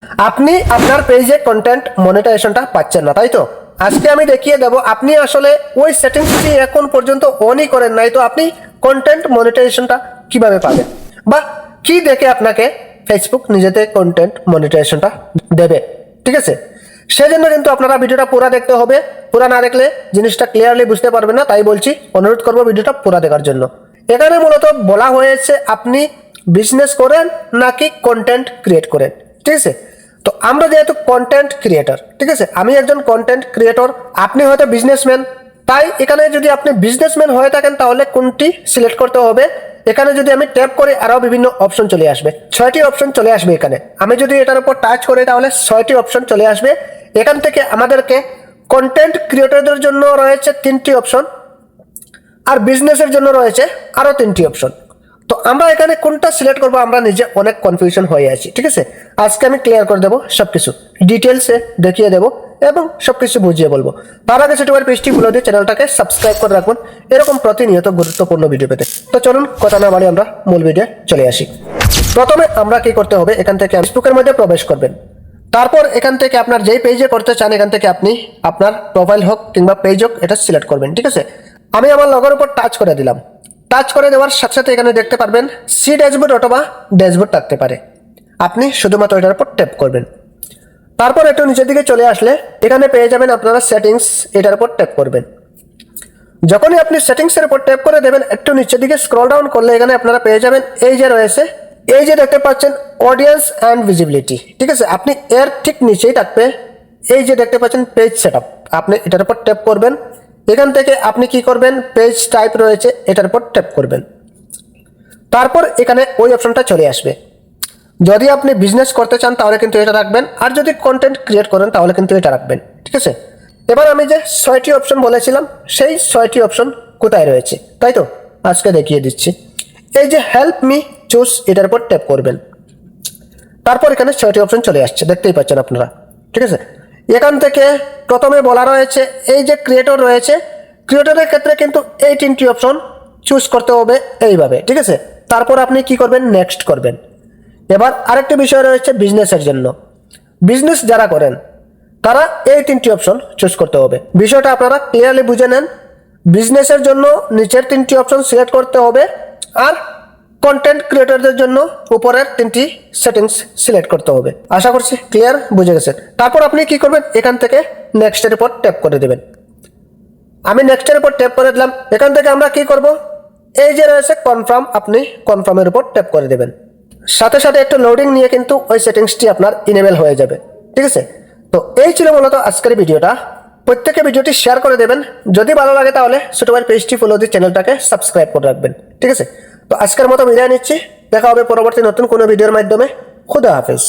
আপনি আপনার পেজে কন্টেন্ট মনিটাইজেশনটা পাচ্ছেন না, তাই তো? আজকে আমি দেখিয়ে দেব আপনি আসলে ওই সেটিংসটি এখন পর্যন্ত অনই করেন নাই, তো আপনি কন্টেন্ট মনিটাইজেশনটা কিভাবে পাবেন বা কি দেখে আপনাকে ফেসবুক নিজেতে কন্টেন্ট মনিটাইজেশনটা দেবে। ঠিক আছে, সেজন্য কিন্তু আপনারা ভিডিওটা পুরো দেখতে হবে। পুরো না দেখলে জিনিসটা ক্লিয়ারলি বুঝতে পারবেন না, তাই বলছি, অনুরোধ করবো ভিডিওটা পুরো দেখার জন্য। এখানে মূলত বলা হয়েছে আপনি বিজনেস করেন নাকি কন্টেন্ট ক্রিয়েট করেন। ঠিক আছে, তো আমরা যেহেতু কন্টেন্ট ক্রিয়েটর, ঠিক আছে, আমি একজন কন্টেন্ট ক্রিয়েটর, আপনি হয়তো বিজনেসম্যান, তাই এখানে যদি আপনি বিজনেসম্যান হয়ে থাকেন তাহলে কোনটি সিলেক্ট করতে হবে। এখানে যদি আমি ট্যাপ করি আরো বিভিন্ন অপশন চলে আসবে, 6টি অপশন চলে আসবে। এখানে আমি যদি এটার উপর টাচ করি তাহলে 6টি অপশন চলে আসবে। এখান থেকে আমাদেরকে কন্টেন্ট ক্রিয়েটরদের জন্য রয়েছে 3টি অপশন, আর বিজনেসের জন্য রয়েছে আরো 3টি অপশন। তো আমরা এখানে কোনটা সিলেক্ট করবো আমরা নিজে অনেক কনফিউশন হয়ে আছি। ঠিক আছে, আজকে আমি ক্লিয়ার করে দেবো, সবকিছু ডিটেলসে দেখিয়ে দেবো এবং সবকিছু বুঝিয়ে বলবো। তার আগে সেটি পেজটি ফলো দিয়ে চ্যানেলটাকে সাবস্ক্রাইব করে রাখুন এরকম প্রতিনিয়ত গুরুত্বপূর্ণ ভিডিও পেতে। তো চলুন কথা না বাড়ি আমরা মূল ভিডিও চলে আসি। প্রথমে আমরা কি করতে হবে, এখান থেকে ফেসবুকের মধ্যে প্রবেশ করবেন। তারপর এখান থেকে আপনার যেই পেজে করতে চান এখান থেকে আপনি আপনার প্রোফাইল হোক কিংবা পেজ হোক এটা সিলেক্ট করবেন। ঠিক আছে, আমি আমার লগের উপর টাচ করে দিলাম। টাচ করে দেওয়ার সাথে সাথে এখানে দেখতে পারবেন সি ড্যাশবোর্ড অথবা ড্যাশবোর্ড থাকতে পারে, আপনি শুধুমাত্র এটার উপর ট্যাপ করবেন। তারপর একটু নিচের দিকে চলে আসলে এখানে পেয়ে যাবেন আপনারা সেটিংস, এটার উপর ট্যাপ করবেন। যখনই আপনি সেটিংসের উপর ট্যাপ করে দেবেন একটু নিচের দিকে স্ক্রল ডাউন করলে এখানে আপনারা পেয়ে যাবেন এই যে রয়েছে, এই যে দেখতে পাচ্ছেন অডিয়েন্স অ্যান্ড ভিজিবিলিটি। ঠিক আছে, আপনি এর ঠিক নিচেই থাকবে এই যে দেখতে পাচ্ছেন পেজ সেটআপ, আপনি এটার উপর ট্যাপ করবেন। এখান থেকে আপনি কি করবেন, পেজ টাইপ রয়েছে এটার উপর ট্যাপ করবেন। তারপর এখানে ওই অপশনটা চলে আসবে। যদি আপনি বিজনেস করতে চান তাহলে কিন্তু এটা রাখবেন, আর যদি কন্টেন্ট ক্রিয়েট করেন তাহলে কিন্তু এটা রাখবেন। ঠিক আছে, এবার আমি যে 6টি অপশন বলেছিলাম সেই 6টি অপশন কোথায় রয়েছে তাই তো আজকে দেখিয়ে দিচ্ছি। এই যে হেল্প মি চুজ, এটার উপর ট্যাপ করবেন। তারপর এখানে 6টি অপশন চলে আসছে, দেখতেই পাচ্ছেন আপনারা। ঠিক আছে, এখান থেকে প্রথমে বলা রয়েছে এই যে ক্রিয়েটর রয়েছে, ক্রিয়েটরের ক্ষেত্রে কিন্তু এই 3টি অপশন চুজ করতে হবে এইভাবে। ঠিক আছে, তারপর আপনি কি করবেন, নেক্সট করবেন। এবার আরেকটি বিষয় রয়েছে বিজনেসের জন্য, বিজনেস যারা করেন তারা এই 3টি অপশন চুজ করতে হবে। বিষয়টা আপনারা ক্লিয়ারলি বুঝে নেন। বিজনেসের জন্য নিচের 3টি অপশন সিলেক্ট করতে হবে, আর কন্টেন্ট ক্রিয়েটরদের জন্য উপরের 3টি সেটিংস সিলেক্ট করতে হবে। আশা করছি ক্লিয়ার বুঝে গেছেন। তারপর আপনি কি করবেন, এখান থেকে নেক্সটের উপর ট্যাপ করে দেবেন। আমি নেক্সটের উপর ট্যাপ করে দিলাম। এখান থেকে আমরা কি করব, এই যে রয়েছে কনফার্ম, আপনি কনফার্মের উপর ট্যাপ করে দেবেন। সাথে সাথে একটু লোডিং নিয়ে কিন্তু ওই সেটিংসটি আপনার ইনেবল হয়ে যাবে। ঠিক আছে, তো এই ছিল মূলত আজকের ভিডিওটা। প্রত্যেকে ভিডিওটি শেয়ার করে দেবেন, যদি ভালো লাগে তাহলে ছোটো ভাই পেজটি ফলো দিয়ে চ্যানেলটাকে সাবস্ক্রাইব করে রাখবেন। ঠিক আছে, তো আজকের মতো বিদায় নিচ্ছি, দেখা হবে পরবর্তী নতুন কোনো ভিডিওর মাধ্যমে। খুদা হাফেজ।